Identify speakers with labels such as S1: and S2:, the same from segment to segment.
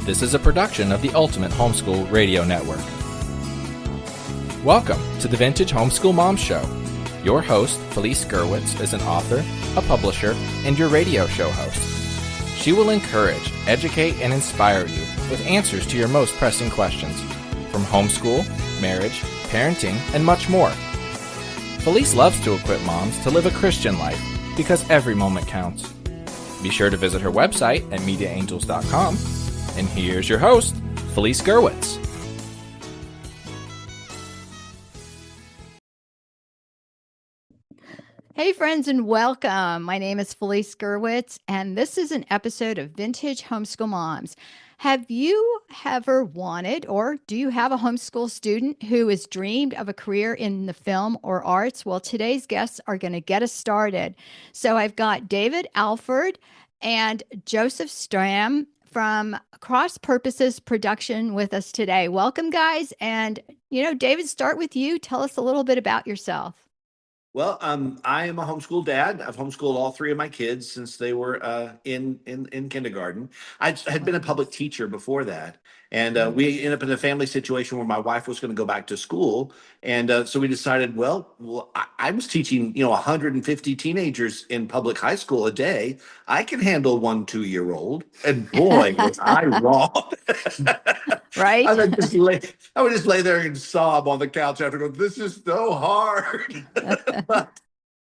S1: This is a production of the Ultimate Homeschool Radio Network. Welcome to the Vintage Homeschool Mom Show. Your host, Felice Gerwitz, is an author, a publisher, and your radio show host. She will encourage, educate, and inspire you with answers to your most pressing questions, from homeschool, marriage, parenting, and much more. Felice loves to equip moms to live a Christian life because every moment counts. Be sure to visit her website at mediaangels.com. And here's your host, Felice Gerwitz.
S2: Hey friends, and welcome. My name is Felice Gerwitz, and this is an episode of Vintage Homeschool Moms. Have you ever wanted, or do you have a homeschool student who has dreamed of a career in the film or arts? Well, today's guests are going to get us started. So I've got David Alford and Joseph Stam from Cross Purposes Production with us today. Welcome, guys. And, David, start with you. Tell us a little bit about yourself.
S3: Well, I am a homeschool dad. I've homeschooled all three of my kids since they were in kindergarten. I had been a public teacher before that, and we ended up in a family situation where my wife was going to go back to school, and so we decided, well, I was teaching 150 teenagers in public high school a day. I can handle 1 2-year-old, and boy, was I wrong.
S2: Right?
S3: I would just lay there and sob on the couch after going, this is so hard.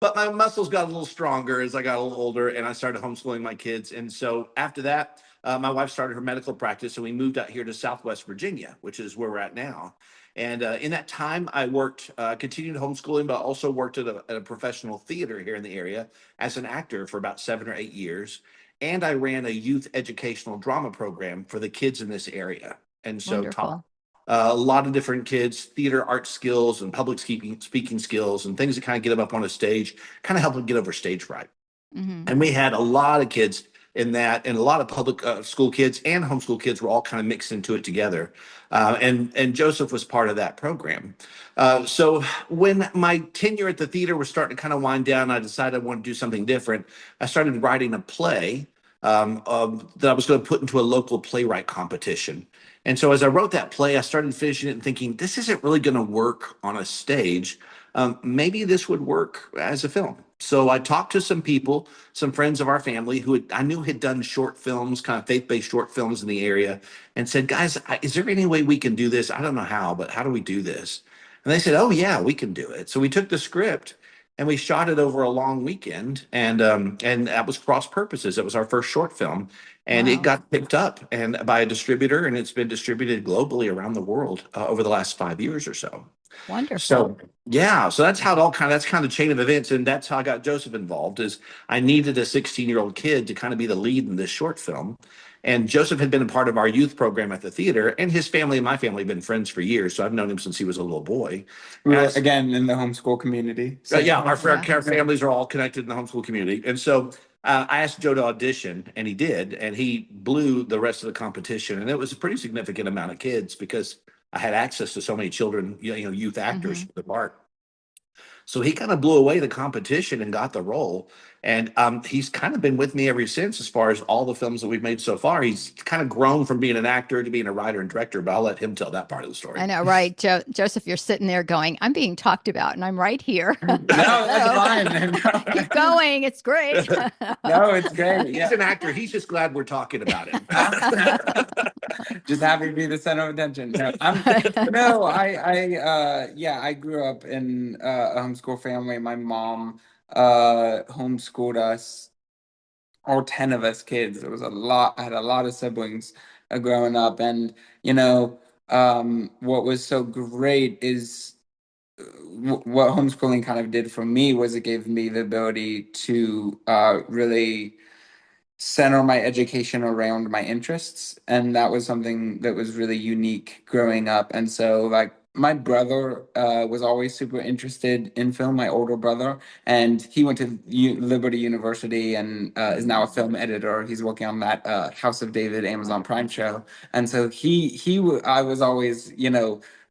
S3: But my muscles got a little stronger as I got a little older, and I started homeschooling my kids. And so after that, my wife started her medical practice, and we moved out here to Southwest Virginia, which is where we're at now. And in that time, I worked, continued homeschooling, but also worked at a professional theater here in the area as an actor for about 7 or 8 years. And I ran a youth educational drama program for the kids in this area. And so taught a lot of different kids theater art skills and public speaking skills and things that kind of get them up on a stage, kind of help them get over stage fright. Mm-hmm. And we had a lot of kids in that, and a lot of public school kids and homeschool kids were all kind of mixed into it together. And Joseph was part of that program. So when my tenure at the theater was starting to kind of wind down, I decided I wanted to do something different. I started writing a play that I was going to put into a local playwright competition. And so as I wrote that play, I started finishing it and thinking, this isn't really going to work on a stage. Maybe this would work as a film. So I talked to some people, some friends of our family who I knew had done short films, kind of faith-based short films in the area, and said, guys, is there any way we can do this? I don't know how, but how do we do this? And they said, oh, yeah, we can do it. So we took the script and we shot it over a long weekend, and that was Cross Purposes. It was our first short film, and It got picked up and by a distributor, and it's been distributed globally around the world over the last 5 years or so.
S2: Wonderful.
S3: So that's how it all that's kind of the chain of events, and that's how I got Joseph involved. Is I needed a 16-year-old kid to kind of be the lead in this short film. And Joseph had been a part of our youth program at the theater, and his family and my family have been friends for years. So I've known him since he was a little boy.
S4: Again, in the homeschool community.
S3: So our families are all connected in the homeschool community. And so I asked Joe to audition, and he did. And he blew the rest of the competition. And it was a pretty significant amount of kids because I had access to so many children, youth actors for the part. So he kind of blew away the competition and got the role. And he's kind of been with me ever since as far as all the films that we've made so far. He's kind of grown from being an actor to being a writer and director, but I'll let him tell that part of the story.
S2: I know, right? Joseph, you're sitting there going, I'm being talked about, and I'm right here.
S4: No, that's fine.
S2: Keep going. It's great.
S4: No, it's great.
S3: He's an actor. He's just glad we're talking about him.
S4: Just happy to be the center of attention. I grew up in a homeschool family. My mom homeschooled us, all 10 of us kids. It was a lot. I had a lot of siblings growing up, and what was so great is what homeschooling kind of did for me was it gave me the ability to really center my education around my interests, and that was something that was really unique growing up. And so my brother was always super interested in film, my older brother, and he went to Liberty University and is now a film editor. He's working on that House of David Amazon Prime show. And so I was always,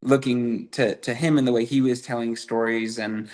S4: looking to him in the way he was telling stories. And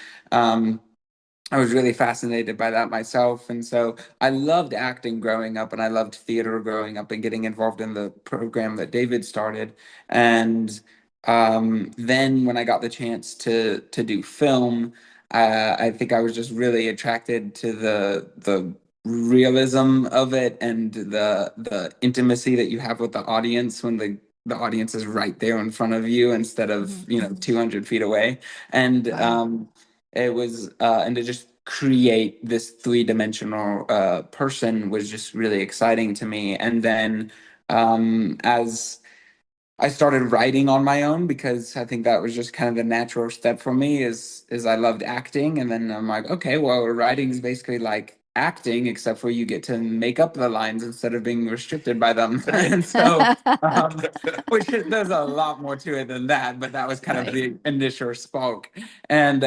S4: I was really fascinated by that myself. And so I loved acting growing up, and I loved theater growing up and getting involved in the program that David started. And then when I got the chance to do film, I think I was just really attracted to the realism of it, and the intimacy that you have with the audience when the audience is right there in front of you instead of, 200 feet away. And it was and to just create this three-dimensional person was just really exciting to me. And then as I started writing on my own, because I think that was just kind of the natural step for me, is I loved acting. And then I'm like, okay, well, writing is basically like acting, except for you get to make up the lines instead of being restricted by them. And so um, there's a lot more to it than that, but that was kind of the initial spark. And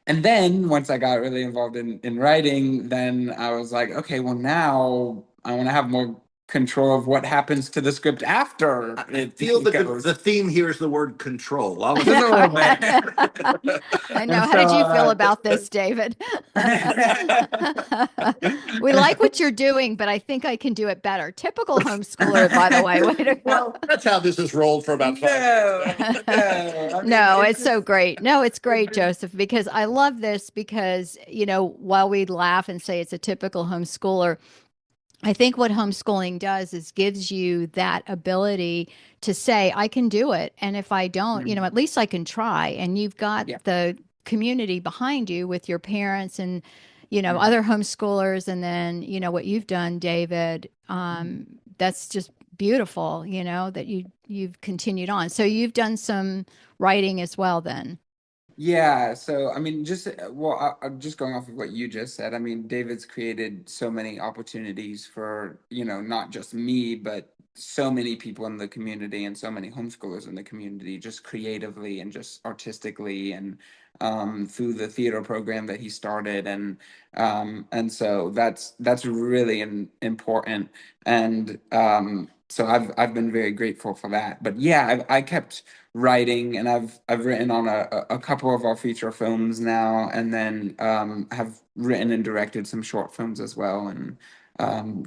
S4: then once I got really involved in writing, then I was like, okay, well, now I want to have more control of what happens to the script after
S3: I feel the theme here is the word control.
S4: Just a little bit.
S2: I know. How did you feel about this, David? We like what you're doing, but I think I can do it better. Typical homeschooler, by the way.
S3: Well, that's how this has rolled for about 5 years.
S2: No, it's so great. No, it's great, Joseph, because I love this because, while we laugh and say it's a typical homeschooler, I think what homeschooling does is gives you that ability to say, I can do it. And if I don't, at least I can try. And you've got the community behind you with your parents and, other homeschoolers. And then, what you've done, David, that's just beautiful, that you've continued on. So you've done some writing as well then.
S4: Yeah, so I mean, I'm just going off of what you just said. I mean, David's created so many opportunities for, not just me, but so many people in the community and so many homeschoolers in the community, just creatively and just artistically, and through the theater program that he started. And so that's really important. And so I've been very grateful for that. But yeah, I kept writing, and I've written on a couple of our feature films now, and then have written and directed some short films as well, and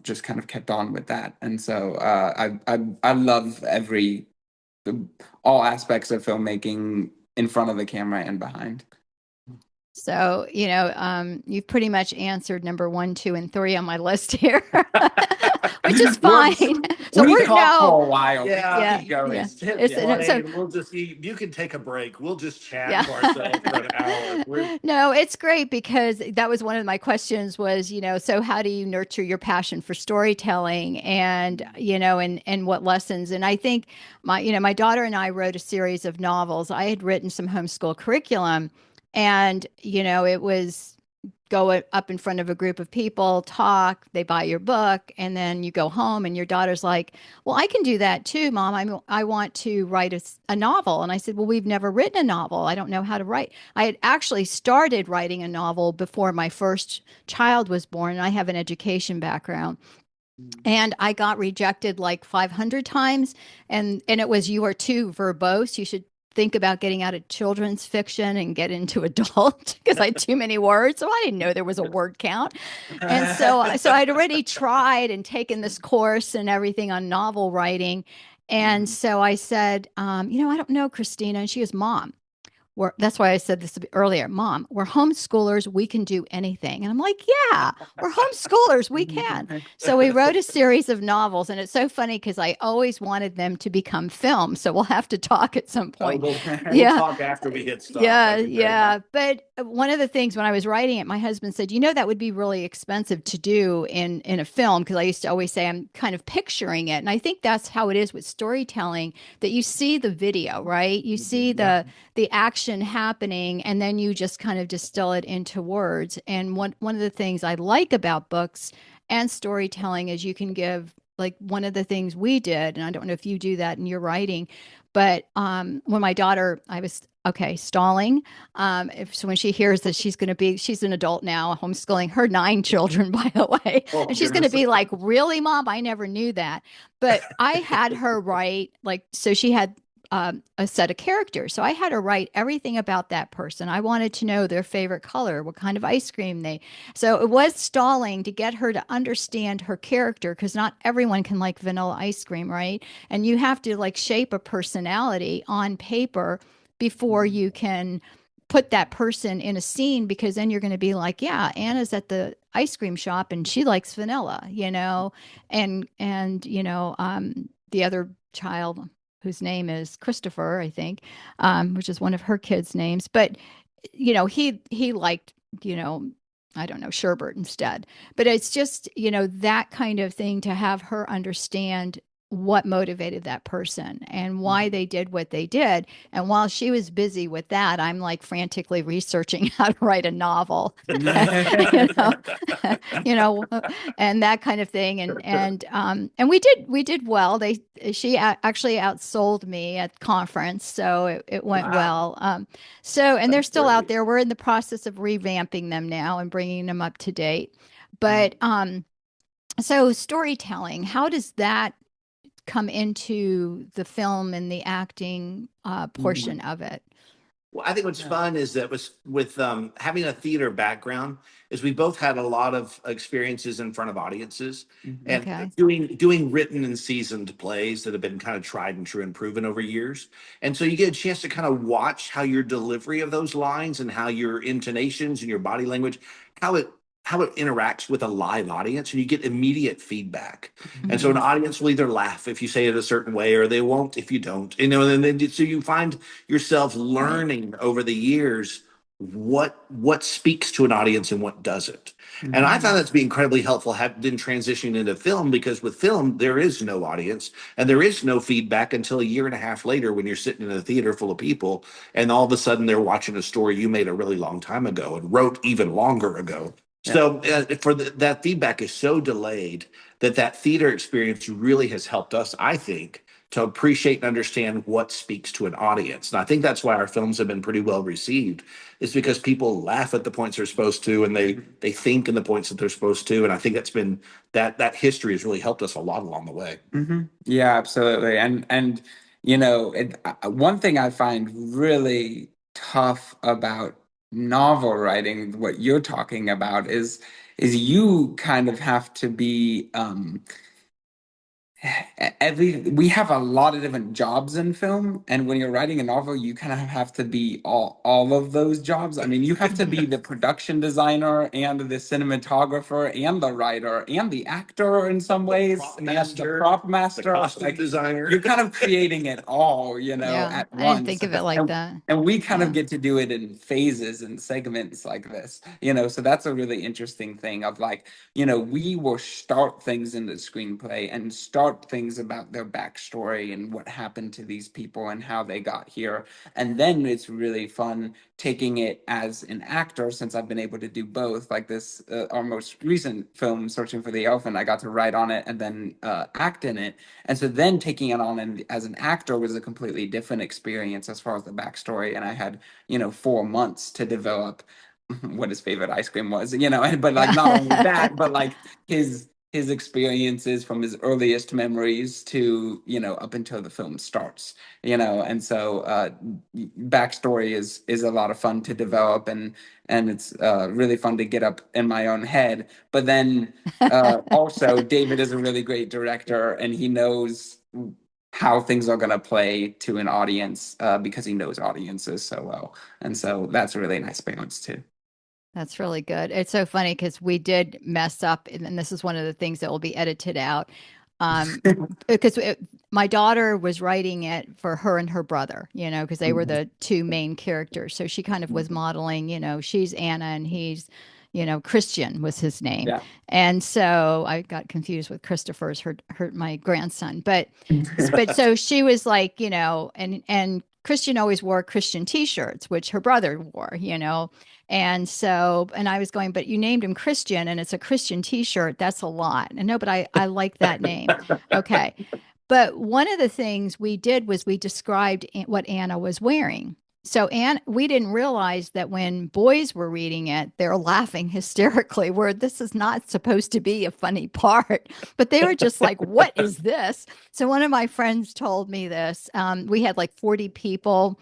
S4: just kind of kept on with that. And so I love all aspects of filmmaking, in front of the camera and behind.
S2: So, you've pretty much answered number 1, 2, and 3 on my list here, which is fine. So
S4: we
S2: we're
S4: talked for a while.
S3: Yeah.
S2: So
S3: we'll just you can take a break. We'll just chat to ourselves for an hour.
S2: No, it's great because that was one of my questions was, so how do you nurture your passion for storytelling and, and what lessons? And I think my daughter and I wrote a series of novels. I had written some homeschool curriculum. And, it was go up in front of a group of people, talk, they buy your book, and then you go home and your daughter's like, well, I can do that too, Mom. I want to write a novel. And I said, well, we've never written a novel. I don't know how to write. I had actually started writing a novel before my first child was born. And I have an education background. And I got rejected like 500 times. And it was, you are too verbose. You should think about getting out of children's fiction and get into adult because I had too many words. So I didn't know there was a word count. And so I'd already tried and taken this course and everything on novel writing. And so I said, I don't know, Christina. And she goes, Mom, that's why I said this earlier. Mom, we're homeschoolers. We can do anything. And I'm like, yeah, we're homeschoolers. We can. So we wrote a series of novels. And it's so funny because I always wanted them to become film. So we'll have to talk at some point.
S3: We'll talk after we hit stop.
S2: Yeah. But one of the things when I was writing it, my husband said, that would be really expensive to do in a film. Because I used to always say, I'm kind of picturing it. And I think that's how it is with storytelling, that you see the video, right? You see the action happening, and then you just kind of distill it into words. And one of the things I like about books and storytelling is you can give, like one of the things we did, and I don't know if you do that in your writing, but when my daughter, I was stalling. So when she hears that she's an adult now, homeschooling her 9 children, by the way, and she's going to be like, really, Mom? I never knew that. But I had her write, so she had a set of characters. So I had to write everything about that person. I wanted to know their favorite color, what kind of ice cream they. So it was stalling to get her to understand her character because not everyone can like vanilla ice cream, right? And you have to like shape a personality on paper before you can put that person in a scene, because then you're going to be like, yeah, Anna's at the ice cream shop and she likes vanilla, and the other child whose name is Christopher, I think, which is one of her kids' names, but he liked, I don't know, sherbet instead. But it's just, that kind of thing, to have her understand what motivated that person and why they did what they did. And while she was busy with that, I'm like frantically researching how to write a novel, you know, you know, and that kind of thing. And we did well. She actually outsold me at conference, so it went
S3: Wow.
S2: well. And they're
S3: That's
S2: still out
S3: great.
S2: there. We're in the process of revamping them now and bringing them up to date. But so storytelling, how does that come into the film and the acting portion of it?
S3: Well, I think what's
S4: Yeah.
S3: fun is that with having a theater background is we both had a lot of experiences in front of audiences
S4: Mhm.
S3: and
S2: Okay.
S3: doing written and seasoned plays that have been kind of tried and true and proven over years. And so you get a chance to kind of watch how your delivery of those lines and how your intonations and your body language, how it how it interacts with a live audience, and you get immediate feedback. And so an
S2: Mhm.
S3: audience will either laugh if you say it a certain way, or they won't if you don't. And then so you find yourself
S2: Right.
S3: learning over the years what speaks to an audience and what doesn't. And I
S4: Mhm.
S3: found that to be incredibly helpful in transitioning into film, because with film there is no audience and there is no feedback until a year and a half later, when you're sitting in a theater full of people and all of a sudden they're watching a story you made a really long time ago and wrote even longer ago.
S4: Yeah.
S3: So that feedback is so delayed that theater experience really has helped us, I think, to appreciate and understand what speaks to an audience. And I think that's why our films have been pretty well received, is because people laugh at the points they're supposed to, and they think in the points that they're supposed to. And I think that history has really helped us a lot along the way.
S4: Yeah, absolutely. And one thing I find really tough about novel writing, what you're talking about, is you kind of have to be we have a lot of different jobs in film, and when you're writing a novel you kind of have to be all of those jobs. I mean, you have to be the production designer and the cinematographer and the writer and the actor in some ways,
S3: Prop
S4: and the
S3: master,
S4: prop
S3: the
S4: master.
S3: costume
S4: Like,
S3: designer.
S4: you're kind of creating it all,
S2: Yeah.
S4: at
S2: I didn't
S4: once.
S2: think of it like
S4: and,
S2: that.
S4: and we kind of
S2: Yeah.
S4: get to do it in phases and segments like this, so that's a really interesting thing of, like, we will start things in the screenplay and start things about their backstory and what happened to these people and how they got here. And then it's really fun taking it as an actor, since I've been able to do both. Like this, our most recent film, Searching for the Elephant, I got to write on it and then act in it. And so then taking it on as an actor was a completely different experience as far as the backstory. And I had, 4 months to develop what his favorite ice cream was, but like not only that, but like his experiences from his earliest memories to, up until the film starts, and so backstory is a lot of fun to develop, and it's really fun to get up in my own head. But then also David is a really great director, and he knows how things are going to play to an audience, because he knows audiences so well. And so that's a really nice balance too.
S2: That's really good. It's so funny because we did mess up, and this is one of the things that will be edited out. Um, because my daughter was writing it for her and her brother, because they were
S4: Mhm.
S2: the two main characters. So she kind of was modeling, she's Anna and he's, Christian was his name.
S4: Yeah.
S2: And so I got confused with Christopher's her my grandson. But so she was like, and Christian always wore Christian t-shirts, which her brother wore. And I was going, but you named him Christian and it's a Christian t-shirt. That's a lot. And no, but I like that name. Okay. But one of the things we did was we described what Anna was wearing. So, Anne, we didn't realize that when boys were reading it, they're laughing hysterically, where this is not supposed to be a funny part, but they were just like, what is this? So, one of my friends told me this. We had like 40 people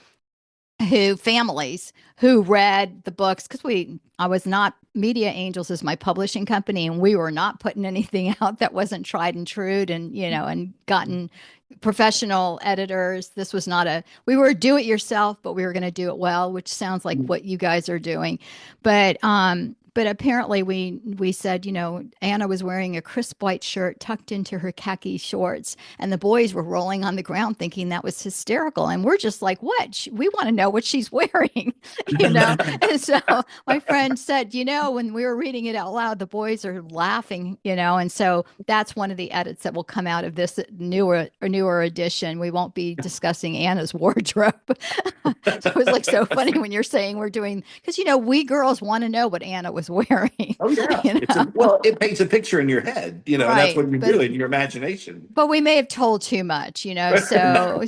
S2: families who read the books because I was not Media Angels is my publishing company, and we were not putting anything out that wasn't tried and true and and gotten professional editors. This was not we were do it yourself, but we were going to do it well, which sounds like what you guys are doing. But apparently we said, Anna was wearing a crisp white shirt tucked into her khaki shorts, and the boys were rolling on the ground thinking that was hysterical. And we're just like, what? We want to know what she's wearing, And so my friend said, when we were reading it out loud, the boys are laughing, and so that's one of the edits that will come out of this newer edition. We won't be discussing Anna's wardrobe. So it was like so funny when you're saying we're doing, because we girls want to know what Anna was wearing.
S3: Oh yeah, it paints a picture in your head, and that's
S2: Right,
S3: what you do in your imagination.
S2: but we may have told too much, so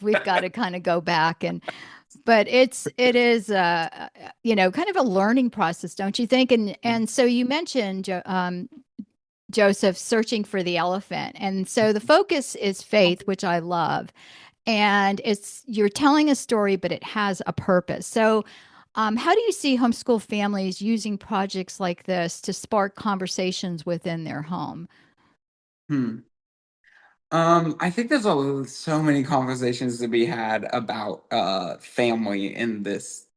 S2: we've got to kind of go back but it is kind of a learning process, don't you think? And so you mentioned Joseph searching for the elephant, and so the focus is faith, which I love, and you're telling a story, but it has a purpose. So how do you see homeschool families using projects like this to spark conversations within their home?
S4: Hmm. I think there's so many conversations to be had about family in this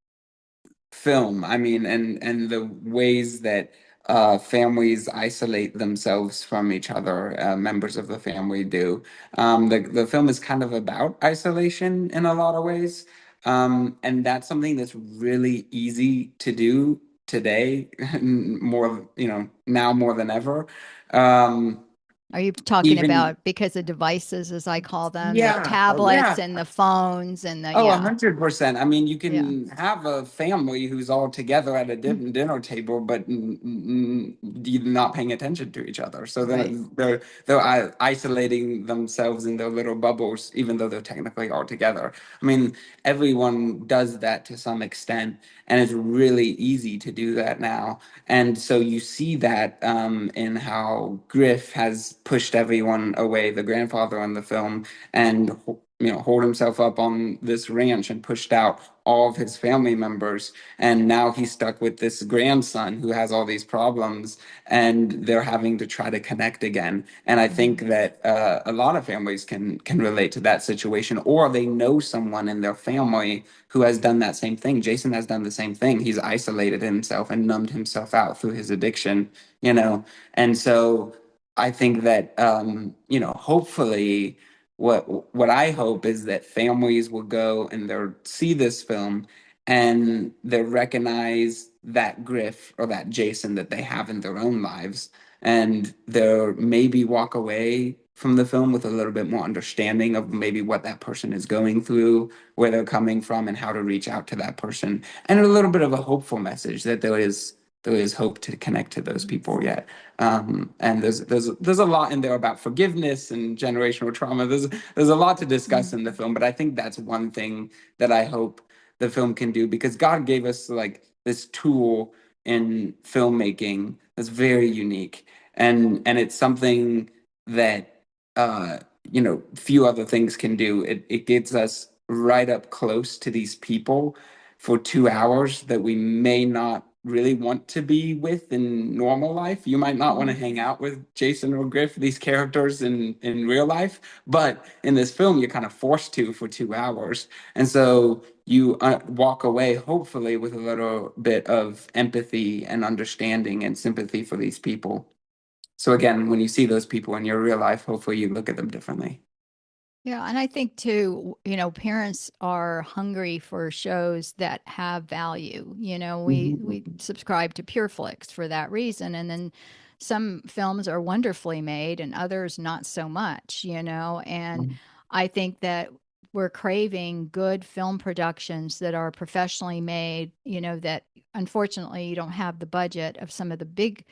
S4: film. I mean, and the ways that families isolate themselves from each other, members of the family do. The film is kind of about isolation in a lot of ways, and that's something that's really easy to do today, more now more than ever. Um,
S2: Are you talking
S4: even
S2: about because of devices, as I call them, the
S4: Yeah,
S2: tablets
S4: yeah.
S2: and the phones and
S4: Oh,
S2: yeah,
S4: 100%. I mean, you
S2: yeah,
S4: can have a family who's all together at a dinner table, but you're not paying attention to each other. So
S2: right.
S4: they're isolating themselves in their little bubbles, even though they're technically all together. I mean, everyone does that to some extent, and it's really easy to do that now. And so you see that in how Griff has pushed everyone away, the grandfather in the film, and hold himself up on this ranch and pushed out all of his family members, and now he's stuck with this grandson who has all these problems, and they're having to try to connect again. And I think
S2: Mhm.
S4: that a lot of families can relate to that situation, or they know someone in their family who has done that same thing. Jason has done the same thing. He's isolated himself and numbed himself out through his addiction, and so I think that hopefully what I hope is that families will go and they'll see this film and they'll recognize that Griff or that Jason that they have in their own lives, and they'll maybe walk away from the film with a little bit more understanding of maybe what that person is going through, where they're coming from, and how to reach out to that person, and a little bit of a hopeful message that there is hope to connect to those people yet. And there's a lot in there about forgiveness and generational trauma. There's a lot to discuss in the film, but I think that's one thing that I hope the film can do, because God gave us like this tool in filmmaking that's very unique, and it's something that few other things can do. It gets us right up close to these people for 2 hours that we may not really want to be with in normal life. You might not want to
S2: Mhm.
S4: hang out with Jason or Griff, these characters in real life, but in this film, you're kind of forced to for 2 hours. And so you walk away, hopefully, with a little bit of empathy and understanding and sympathy for these people. So again, when you see those people in your real life, hopefully you look at them differently.
S2: Yeah, and I think too, parents are hungry for shows that have value. We
S4: Mhm.
S2: subscribe to Pure Flix for that reason, and then some films are wonderfully made and others not so much, and I think that we're craving good film productions that are professionally made, that unfortunately you don't have the budget of some of the big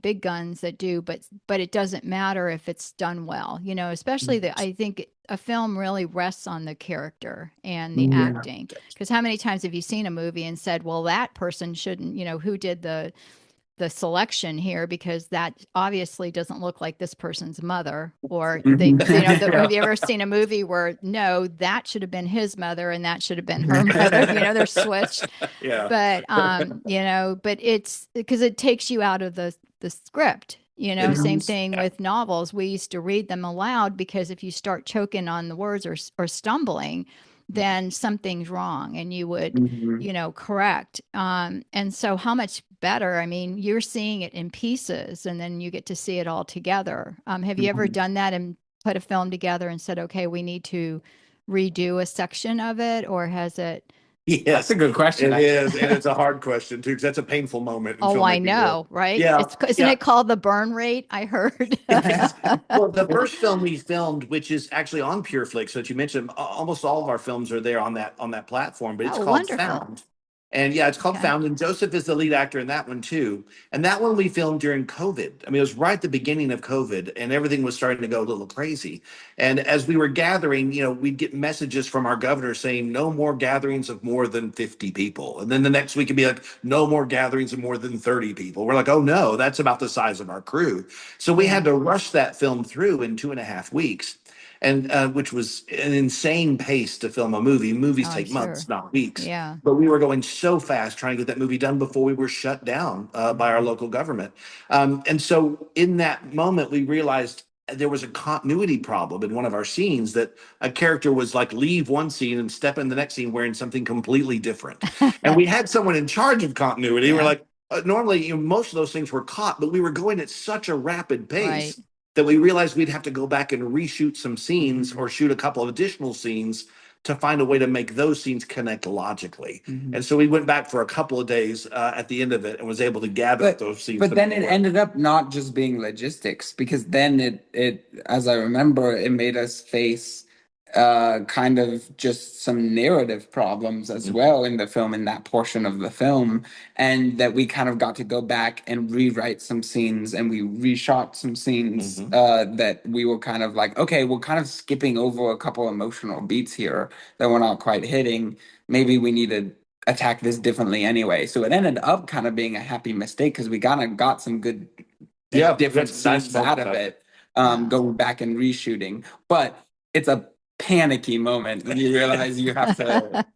S2: big guns that do, but it doesn't matter if it's done well, especially I think a film really rests on the character and the
S4: Yeah.
S2: acting. Because how many times have you seen a movie and said, well, that person shouldn't, who did the selection here, because that obviously doesn't look like this person's mother, or have you ever seen a movie where no, that should have been his mother and that should have been her mother, they're switched.
S3: Yeah.
S2: But but it's because it takes you out of the script. Same thing with novels. We used to read them aloud, because if you start choking on the words or stumbling, then something's wrong, and you would correct. And so how much better, I mean, you're seeing it in pieces and then you get to see it all together. Have you ever done that and put a film together and said, okay, we need to redo a section of it, or has it?
S3: Yes,
S4: That's a good question.
S3: It is, and it's a hard question too, because that's a painful moment in
S2: Oh, I
S3: filmmaking
S2: know,
S3: world.
S2: right?
S3: Yeah,
S2: Isn't it called the burn rate? I heard.
S3: Well, the first film we filmed, which is actually on PureFlix, that you mentioned, almost all of our films are there on that platform, but it's
S2: Oh,
S3: called
S2: wonderful.
S3: Found. And yeah, it's called
S2: Okay.
S3: Found, and Joseph is the lead actor in that one too. And that one we filmed during COVID. I mean, it was right at the beginning of COVID, and everything was starting to go a little crazy. And as we were gathering, we'd get messages from our governor saying no more gatherings of more than 50 people. And then the next week it'd be like, no more gatherings of more than 30 people. We're like, oh no, that's about the size of our crew. So we had to rush that film through in 2.5 weeks. And which was an insane pace to film a movie. Movies take months, not weeks.
S2: Yeah.
S3: But we were going so fast trying to get that movie done before we were shut down by our local government. And so in that moment, we realized there was a continuity problem in one of our scenes, that a character was like leave one scene and step in the next scene wearing something completely different. And we had someone in charge of continuity. We're like, normally, most of those things were caught, but we were going at such a rapid pace that we realized we'd have to go back and reshoot some scenes or shoot a couple of additional scenes to find a way to make those scenes connect logically. And so we went back for a couple of days at the end of it and was able to gather those scenes.
S4: But then it ended up not just being logistics, because then it as I remember, it made us face kind of just some narrative problems as well in the film, in that portion of the film, and that we kind of got to go back and rewrite some scenes, and we reshot some scenes that we were kind of like, okay, we're kind of skipping over a couple emotional beats here that we're not quite hitting. Maybe we need to attack this differently anyway. So it ended up kind of being a happy mistake, because we kind of got some good different scenes out of it, going back and reshooting. But it's a panicky moment when you realize you have to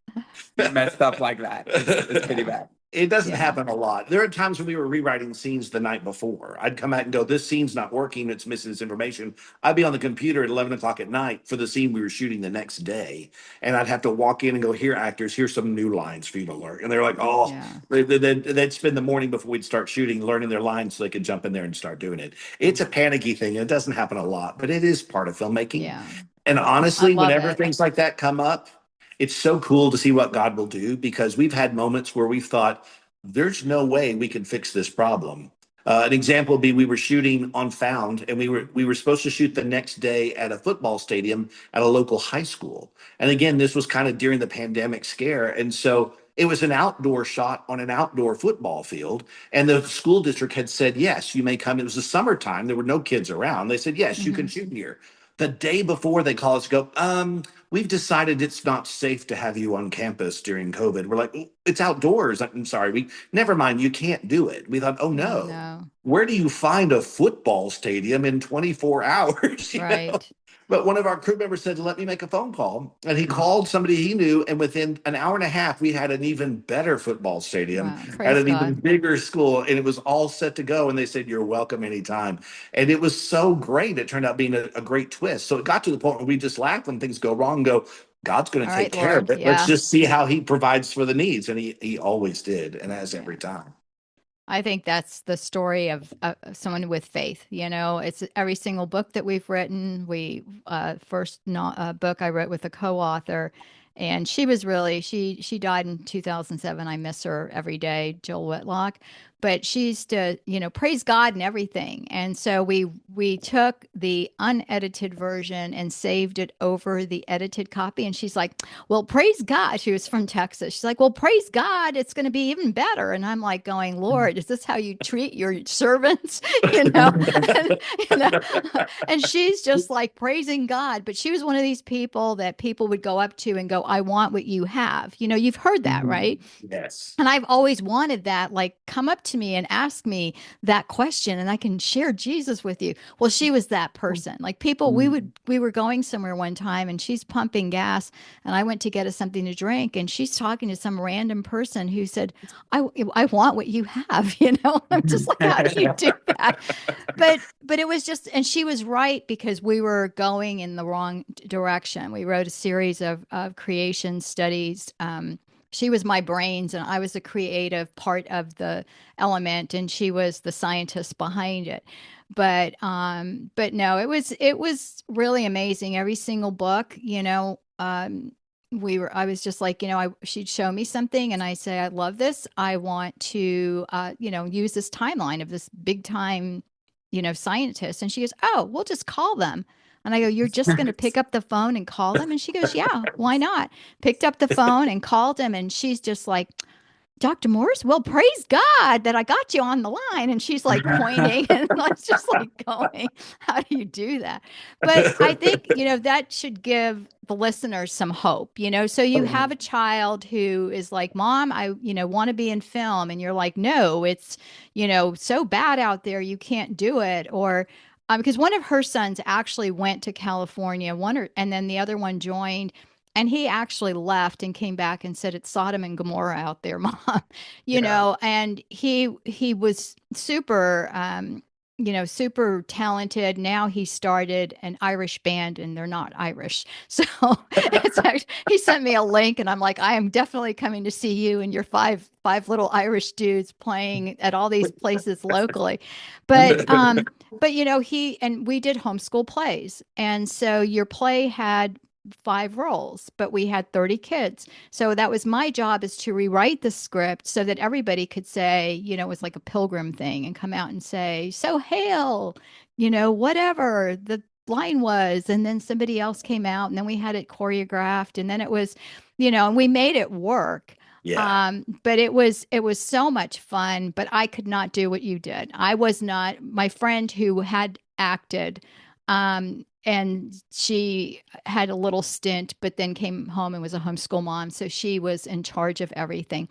S4: mess up like that. It's pretty bad.
S3: It doesn't happen a lot. There are times when we were rewriting scenes the night before. I'd come out and go, this scene's not working. It's missing this information. I'd be on the computer at 11 o'clock at night for the scene we were shooting the next day. And I'd have to walk in and go, here, actors, here's some new lines for you to learn. And they're like, they'd spend the morning before we'd start shooting, learning their lines so they could jump in there and start doing it. It's a panicky thing. It doesn't happen a lot, but it is part of filmmaking.
S2: Yeah.
S3: And honestly, whenever things like that come up, it's so cool to see what God will do, because we've had moments where we've thought, there's no way we can fix this problem. An example would be, we were shooting on Found, and we were supposed to shoot the next day at a football stadium at a local high school. And again, this was kind of during the pandemic scare. And so it was an outdoor shot on an outdoor football field. And the school district had said, yes, you may come. It was the summertime. There were no kids around. They said, yes, you can shoot here. The day before, they call us, go, we've decided it's not safe to have you on campus during COVID. We're like, it's outdoors. I'm sorry. Never mind. You can't do it. We thought, oh no. Where do you find a football stadium in 24 hours? You know? But one of our crew members said, let me make a phone call. And he called somebody he knew. And within an hour and a half, we had an even better football stadium at an even bigger school. And it was all set to go. And they said, you're welcome anytime. And it was so great. It turned out being a great twist. So it got to the point where we just laugh when things go wrong and go, God's going to take care of it. Let's just see how he provides for the needs. And he always did, and has every time.
S2: I think that's the story of someone with faith. It's every single book that we've written. First book I wrote with a co-author, and she was really, she died in 2007. I miss her every day, Jill Whitlock. but she used to, praise God and everything. And so we took the unedited version and saved it over the edited copy. And she's like, well, praise God. She was from Texas. She's like, well, praise God. It's going to be even better. And I'm like going, Lord, is this how you treat your servants? And, you know, and she's just like praising God. But she was one of these people that people would go up to and go, I want what you have. You've heard that, right?
S3: Yes.
S2: And I've always wanted that, like, come up to me and ask me that question and I can share Jesus with you. Well, she was that person. Like people, we were going somewhere one time and she's pumping gas and I went to get us something to drink and she's talking to some random person who said, I want what you have, I'm just like, how do you do that? But it was just, and she was right because we were going in the wrong direction. We wrote a series of creation studies, she was my brains and I was the creative part of the element and she was the scientist behind it. But no, it was really amazing. Every single book, I was just like, she'd show me something and I say, I love this. I want to, use this timeline of this big time, scientist. And she goes, oh, we'll just call them. And I go, you're just going to pick up the phone and call them? And she goes, yeah, why not? Picked up the phone and called him. And she's just like, Dr. Morris, well, praise God that I got you on the line. And she's like pointing and I was just like going, how do you do that? But I think, that should give the listeners some hope, so you have a child who is like, Mom, I, want to be in film. And you're like, no, it's, so bad out there. You can't do it. Or, because one of her sons actually went to California, and then the other one joined. And he actually left and came back and said, it's Sodom and Gomorrah out there, Mom. And he was super, super talented. Now he started an Irish band and they're not Irish. So he sent me a link and I'm like, I am definitely coming to see you and your five little Irish dudes playing at all these places locally. But we did homeschool plays. And so your play had 5 roles, but we had 30 kids. So that was my job, is to rewrite the script so that everybody could say, it was like a pilgrim thing and come out and say, so hail, whatever the line was. And then somebody else came out and then we had it choreographed and then it was, and we made it work.
S3: Yeah.
S2: But it was so much fun, but I could not do what you did. I was not. My friend who had acted, and she had a little stint, but then came home and was a homeschool mom. So she was in charge of everything.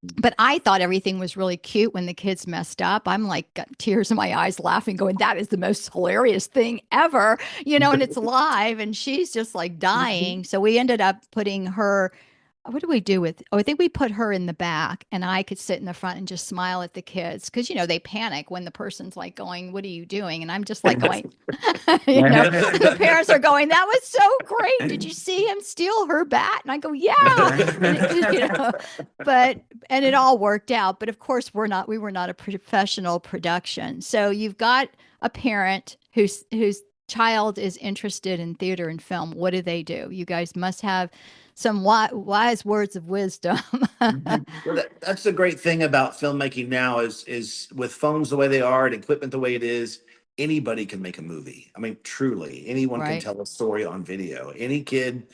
S2: But I thought everything was really cute when the kids messed up. I'm like, got tears in my eyes laughing, going, that is the most hilarious thing ever, and it's live. And she's just like dying. So we ended up putting her. What do we do with? Oh, I think we put her in the back and I could sit in the front and just smile at the kids. Cause they panic when the person's like going, what are you doing? And I'm just like going, the parents are going, that was so great. Did you see him steal her bat? And I go, yeah. And it all worked out. But of course we were not a professional production. So you've got a parent whose child is interested in theater and film. What do? You guys must have some wise words of wisdom.
S3: Well, that's the great thing about filmmaking now is with phones the way they are and equipment the way it is, anybody can make a movie. I mean, truly, anyone can
S2: Right.
S3: tell a story on video. Any kid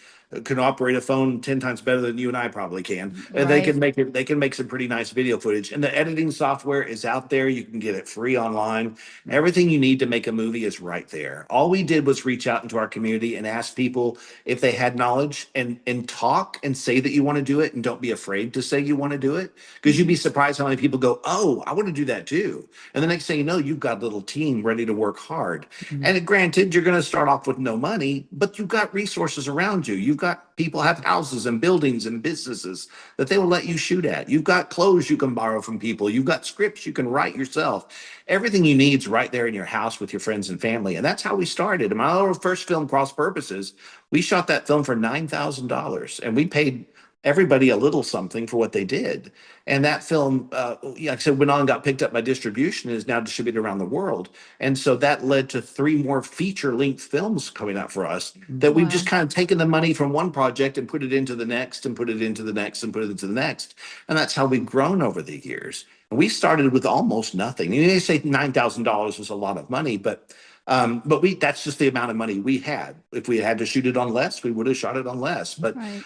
S3: can operate a phone 10 times better than you and I probably can. And they can
S2: Right.
S3: they can make some pretty nice video footage. And the editing software is out there. You can get it free online. Everything you need to make a movie is right there. All we did was reach out into our community and ask people if they had knowledge and talk and say that you want to do it and don't be afraid to say you want to do it. Because you'd be surprised how many people go, oh, I want to do that too. And the next thing you know, you've got a little team ready to work hard. And granted, you're going to start off with no money, but you've got resources around you. You've got people have houses and buildings and businesses that they will let you shoot at. You've got clothes you can borrow from people. You've got scripts you can write yourself. Everything you need is right there in your house with your friends and family. And that's how we started. In my first film, Cross Purposes, we shot that film for $9,000 and we paid everybody a little something for what they did. And that film, like I said, went on and got picked up by distribution and is now distributed around the world. And so that led to 3 more feature-length films coming out for us that we've just kind of taken the money from one project and put it into the next and put it into the next and put it into the next. And that's how we've grown over the years. We started with almost nothing. You may say $9,000 was a lot of money, but that's just the amount of money we had. If we had to shoot it on less, we would have shot it on less. But
S2: Right.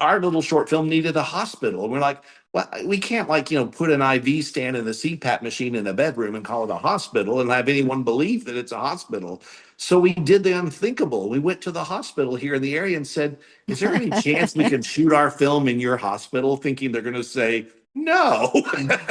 S3: our little short film needed a hospital. And we're like, well, we can't put an IV stand and a CPAP machine in a bedroom and call it a hospital and have anyone believe that it's a hospital. So we did the unthinkable. We went to the hospital here in the area and said, is there any chance we can shoot our film in your hospital? Thinking they're going to say, no.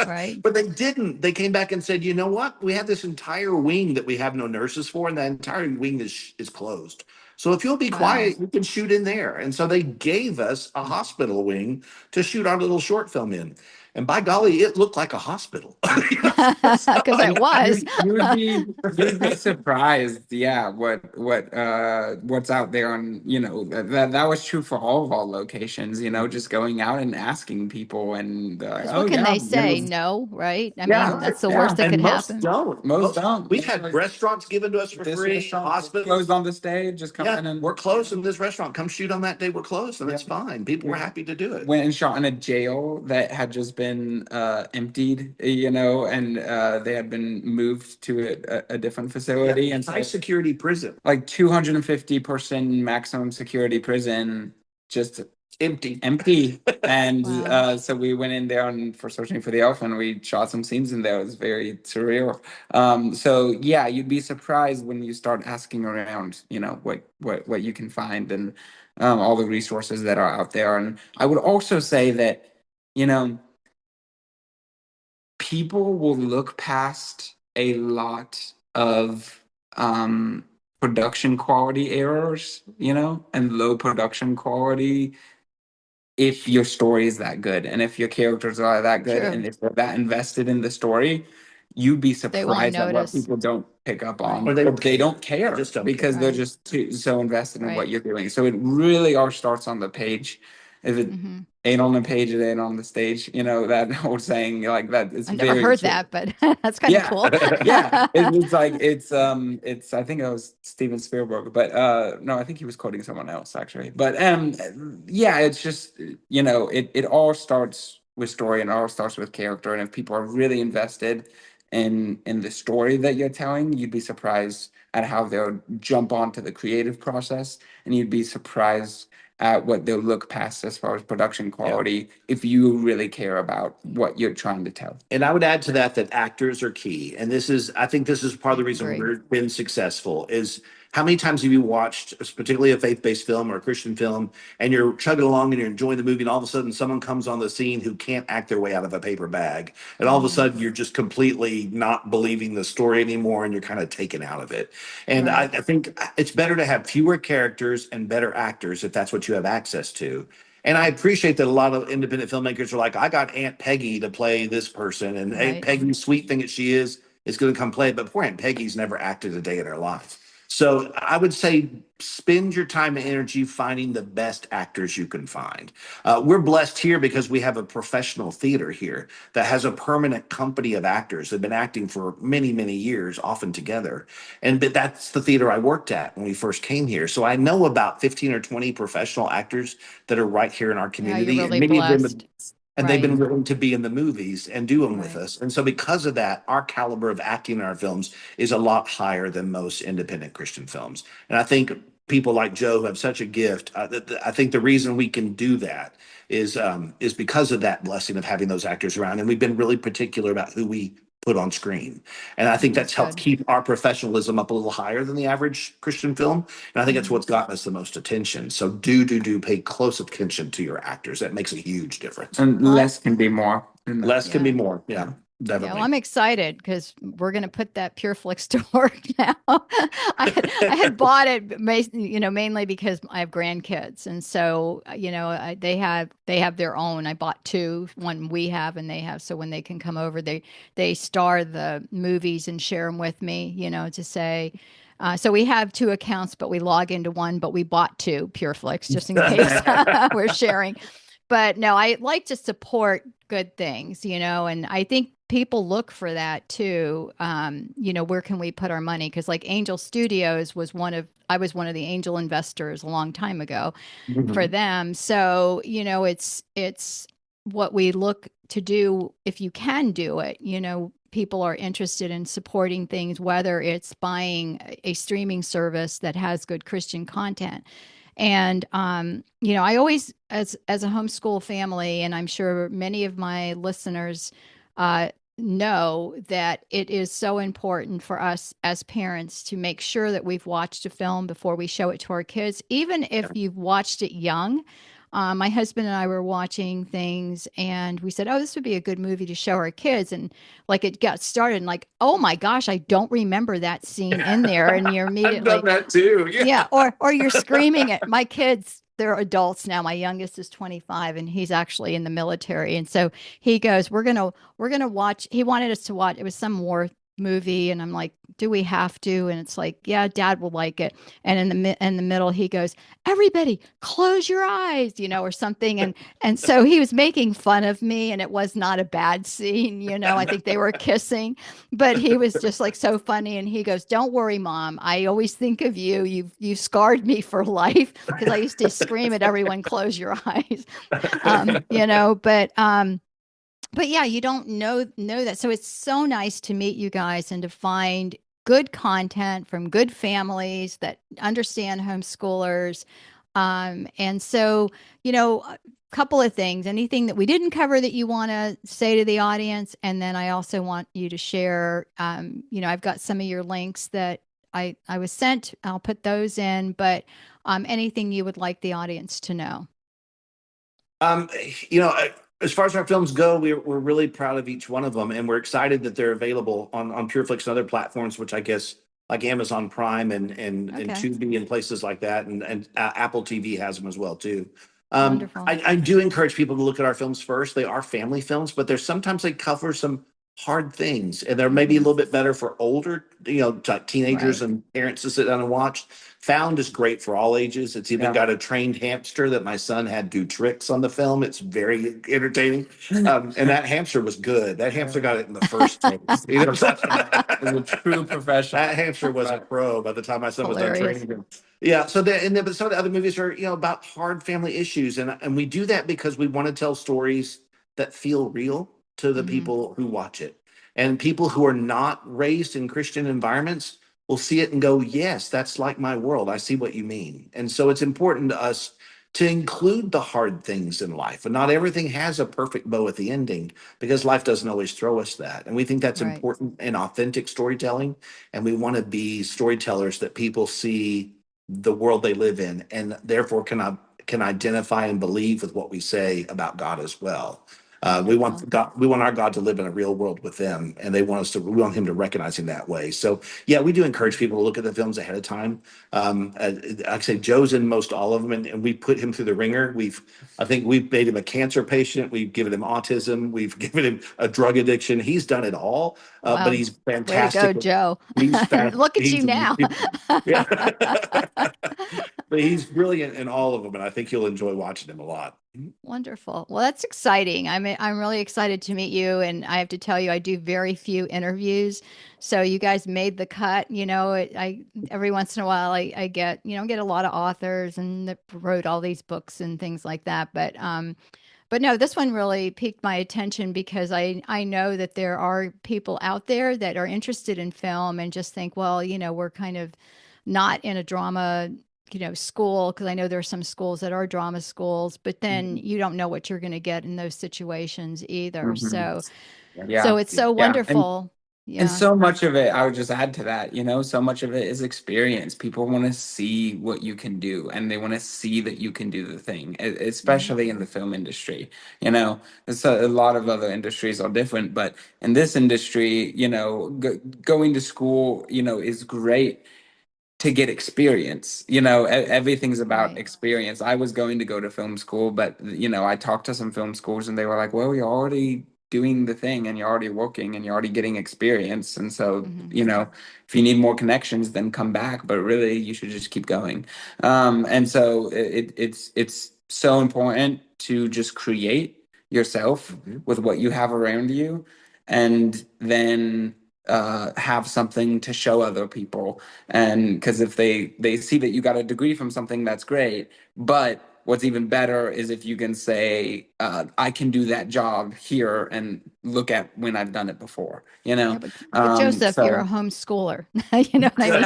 S2: Right.
S3: But they didn't. They came back and said, you know what? We have this entire wing that we have no nurses for, and that entire wing is closed. So if you'll be
S2: Wow.
S3: quiet, you can shoot in there. And so they gave us a hospital wing to shoot our little short film in. And by golly, it looked like a hospital.
S2: Because it was.
S4: You'd be surprised, yeah, what's out there on, that was true for all of our locations, just going out and asking people and
S2: What can they say? No, right? I
S4: Yeah,
S2: mean, that's the
S4: yeah.
S2: worst that
S3: And
S2: could
S3: most
S2: happen.
S3: don't.
S4: Most don't.
S3: We've had restaurants given to us for
S4: This
S3: free,
S4: restaurant
S3: hospitals.
S4: closed on the stage, just come in
S3: Yeah,
S4: and
S3: we're closed in this restaurant. Come shoot on that day. We're closed, and that's fine. People were happy to do it.
S4: went and shot in a jail that had just been emptied, and they had been moved to a different facility.
S3: Yeah,
S4: and so
S3: high security prison,
S4: like 250-person maximum security prison, just
S3: empty.
S4: And
S2: Wow.
S4: so we went in there for Searching for the Elephant. We shot some scenes in there. It was very surreal. So yeah, you'd be surprised when you start asking around, what you can find and all the resources that are out there. And I would also say that, people will look past a lot of production quality errors, and low production quality if your story is that good and if your characters are that good.
S2: True.
S4: And if they're that invested in the story, you'd be
S2: They won't
S4: surprised at what
S2: notice.
S4: people don't pick up on.
S3: Or
S4: They don't care
S3: just don't
S4: because
S3: care.
S4: they're
S2: Right.
S4: just so invested in what
S2: Right.
S4: you're doing. So it really all starts on the page. If it
S2: Mhm.
S4: ain't on the page, it ain't on the stage. That old saying like that. It's
S2: I never
S4: very
S2: heard
S4: true.
S2: that, but that's kind of
S4: Yeah,
S2: cool.
S4: yeah. It's I think it was Steven Spielberg, but no, I think he was quoting someone else actually. But yeah, it's just it all starts with story and it all starts with character. And if people are really invested in the story that you're telling, you'd be surprised at how they'll jump onto the creative process, and you'd be surprised at what they'll look past as far as production quality if you really care about what you're trying to tell.
S3: And I would add to that actors are key. And I think this is part of the reason
S2: Agree.
S3: we've been successful is how many times have you watched, particularly a faith-based film or a Christian film, and you're chugging along and you're enjoying the movie, and all of a sudden someone comes on the scene who can't act their way out of a paper bag. And all of a sudden you're just completely not believing the story anymore and you're kind of taken out of it. And I think it's better to have fewer characters and better actors if that's what you have access to. And I appreciate that a lot of independent filmmakers are like, I got Aunt Peggy to play this person, and Aunt
S2: Right.
S3: Peggy, sweet thing that she is going to come play it. But poor Aunt Peggy's never acted a day in her life. So I would say spend your time and energy finding the best actors you can find. We're blessed here because we have a professional theater here that has a permanent company of actors that have been acting for many, many years, often together. But that's the theater I worked at when we first came here. So I know about 15 or 20 professional actors that are right here in our
S2: Yeah,
S3: community.
S2: you're really
S3: And many of them
S2: blessed.
S3: and they've been
S2: Right.
S3: willing to be in the movies and do them with
S2: Right.
S3: us. And so because of that, our caliber of acting in our films is a lot higher than most independent Christian films. And I think people like Joe who have such a gift, I think the reason we can do that is because of that blessing of having those actors around. And we've been really particular about who we put on screen. And I think that's helped
S2: Good.
S3: keep our professionalism up a little higher than the average Christian film. And I think that's what's gotten us the most attention. So do pay close attention to your actors. That makes a huge difference.
S4: And
S2: Well,
S4: less can be more.
S3: Less can be
S2: Yeah.
S3: more. Yeah,
S2: Yeah,
S3: definitely.
S2: well, I'm excited because we're going to put that PureFlix to work now. I had bought it, mainly because I have grandkids, and so they have their own. I bought two, one we have and they have. So when they can come over, they star the movies and share them with me. To say. So we have two accounts, but we log into one. But we bought two PureFlix just in case we're sharing. But no, I like to support good things, and I think people look for that too. Where can we put our money? Because like Angel Studios I was one of the angel investors a long time ago for them. So, it's what we look to do if you can do it. People are interested in supporting things, whether it's buying a streaming service that has good Christian content. And I always, as a homeschool family, and I'm sure many of my listeners uh, know that it is so important for us as parents to make sure that we've watched a film before we show it to our kids, even if you've watched it young. My husband and I were watching things and we said, oh, this would be a good movie to show our kids. And like it got started and like, oh my gosh, I don't remember that scene in there. And you're
S3: I've done
S2: immediately,
S3: that too.
S2: yeah, or you're screaming at my kids. They're adults now. My youngest is 25 and he's actually in the military. And so he goes, we're going to watch. He wanted us to watch. It was some war movie and I'm like, do we have to? And it's like, yeah, dad will like it. And in the middle he goes, everybody close your eyes, or something. And so he was making fun of me and it was not a bad scene. I think they were kissing, but he was just like so funny. And he goes, don't worry, mom. I always think of you. You've scarred me for life because I used to scream at everyone, close your eyes. But yeah, you don't know that. So it's so nice to meet you guys and to find good content from good families that understand homeschoolers. And so, a couple of things, anything that we didn't cover that you want to say to the audience. And then I also want you to share, I've got some of your links that I was sent. I'll put those in, but anything you would like the audience to know.
S3: Um, as far as our films go, we're really proud of each one of them, and we're excited that they're available on PureFlix and other platforms, which I guess like Amazon Prime and
S2: Okay.
S3: Tubi and places like that, and Apple TV has them as well too.
S2: Wonderful.
S3: I do encourage people to look at our films first. They are family films, but there's sometimes they cover some hard things, and they're maybe a little bit better for older, like teenagers
S2: Right.
S3: and parents to sit down and watch. Found is great for all ages. It's even got a trained hamster that my son had do tricks on the film. It's very entertaining. And that hamster was good. That hamster got it in the first take.
S4: He was a true professional.
S3: That hamster was a pro by the time my son was done
S2: Hilarious.
S3: training him. Yeah. But some of the other movies are, about hard family issues. And we do that because we want to tell stories that feel real to the
S2: Mhm.
S3: people who watch it. And people who are not raised in Christian environments will see it and go, yes, that's like my world. I see what you mean. And so it's important to us to include the hard things in life. And not everything has a perfect bow at the ending because life doesn't always throw us that. And we think that's
S2: Right.
S3: important in authentic storytelling. And we want to be storytellers that people see the world they live in and therefore can identify and believe with what we say about God as well. We want
S2: Wonderful.
S3: God, we want our God to live in a real world with them, and we want him to recognize him that way. So yeah, we do encourage people to look at the films ahead of time. Like I say, Joe's in most all of them, and we put him through the ringer. I think we've made him a cancer patient. We've given him autism. We've given him a drug addiction. He's done it all, but
S2: Wow.
S3: he's
S2: Way to go,
S3: fantastic.
S2: Joe.
S3: He's fast.
S2: Look at you now.
S3: Yeah. But he's brilliant in all of them, and I think you'll enjoy watching him a lot.
S2: Wonderful. Well, that's exciting. I'm really excited to meet you, and I have to tell you, I do very few interviews, so you guys made the cut. I every once in a while I get a lot of authors and that wrote all these books and things like that, but no, this one really piqued my attention because I know that there are people out there that are interested in film and just think, well, we're kind of not in a drama, school, because I know there are some schools that are drama schools, but then you don't know what you're going to get in those situations either.
S4: Mhm.
S2: So
S4: Yeah.
S2: it's so
S4: Yeah.
S2: wonderful.
S4: And
S2: Yeah.
S4: so much of it, I would just add to that, so much of it is experience. People want to see what you can do and they want to see that you can do the thing,
S2: Mhm.
S4: especially in the film industry. There's a lot of other industries are different, but in this industry, going to school, is great to get experience. Everything's about
S2: Right.
S4: experience. I was going to go to film school, but I talked to some film schools and they were like, well, you're already doing the thing and you're already working and you're already getting experience. And so,
S2: Hmm.
S4: if you need more connections, then come back. But really, you should just keep going. And so it's so important to just create yourself with what you have around you, and then have something to show other people. And because if they see that you got a degree from something, that's great, but what's even better is if you can say, I can do that job here and look at when I've done it before, you know?
S2: Yeah, but Joseph, you're a homeschooler. You know what I mean?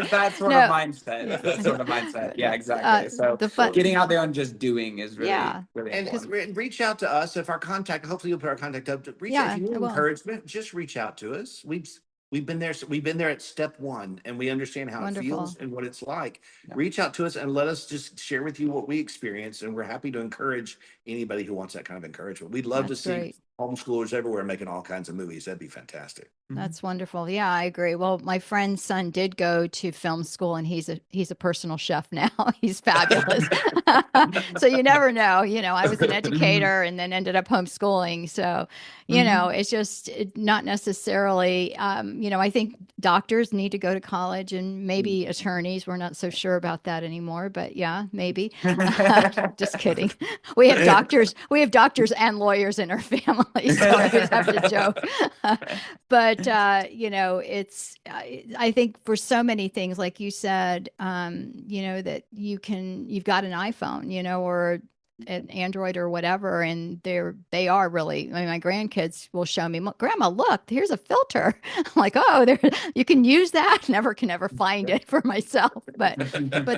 S4: It's that sort of
S2: No,
S4: mindset.
S2: yeah.
S4: That sort of mindset. Yeah, exactly. So
S2: The fun,
S4: getting out there and just doing is really,
S2: yeah,
S4: really
S3: And
S4: important.
S3: reach out to us if our contact. Hopefully, you'll put our contact up. Reach out if
S2: yeah,
S3: you need
S2: I will.
S3: encouragement. Just reach out to us. We've been there. We've been there at step one, and we understand how it
S2: Wonderful.
S3: feels and what it's like.
S4: Yeah.
S3: Reach out to us and let us just share with you what we experience, and we're happy to encourage anybody who wants that kind of encouragement. We'd love to
S2: That's
S3: see
S2: great.
S3: homeschoolers everywhere making all kinds of movies. That'd be fantastic.
S2: That's wonderful. Yeah, I agree. Well, my friend's son did go to film school and he's a personal chef now. He's fabulous. So you never know, I was an educator and then ended up homeschooling. So, it's just not necessarily, I think doctors need to go to college and maybe attorneys. We're not so sure about that anymore, but yeah, maybe. Just kidding. We have doctors and lawyers in our family. So I always have to joke. But I think for so many things, like you said, that you've got an iPhone, or an Android or whatever, and they are really. I mean, my grandkids will show me, Grandma, look, here's a filter. I'm like, oh, you can use that. Can never find it for myself, but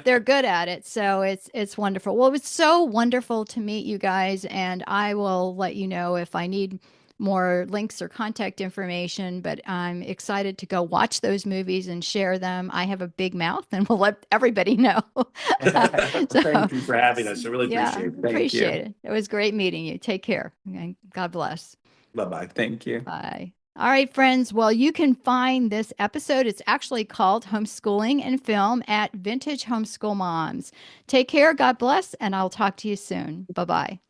S2: they're good at it, so it's wonderful. Well, it was so wonderful to meet you guys, and I will let you know if I need more links or contact information, but I'm excited to go watch those movies and share them. I have a big mouth and we'll let everybody know.
S3: Thank you for having us. I really appreciate it.
S2: Appreciate it. It was great meeting you. Take care. And God bless.
S3: Bye-bye.
S4: Thank you.
S2: Bye. All right, friends. Well, you can find this episode. It's actually called Homeschooling and Film at Vintage Homeschool Moms. Take care. God bless. And I'll talk to you soon. Bye-bye.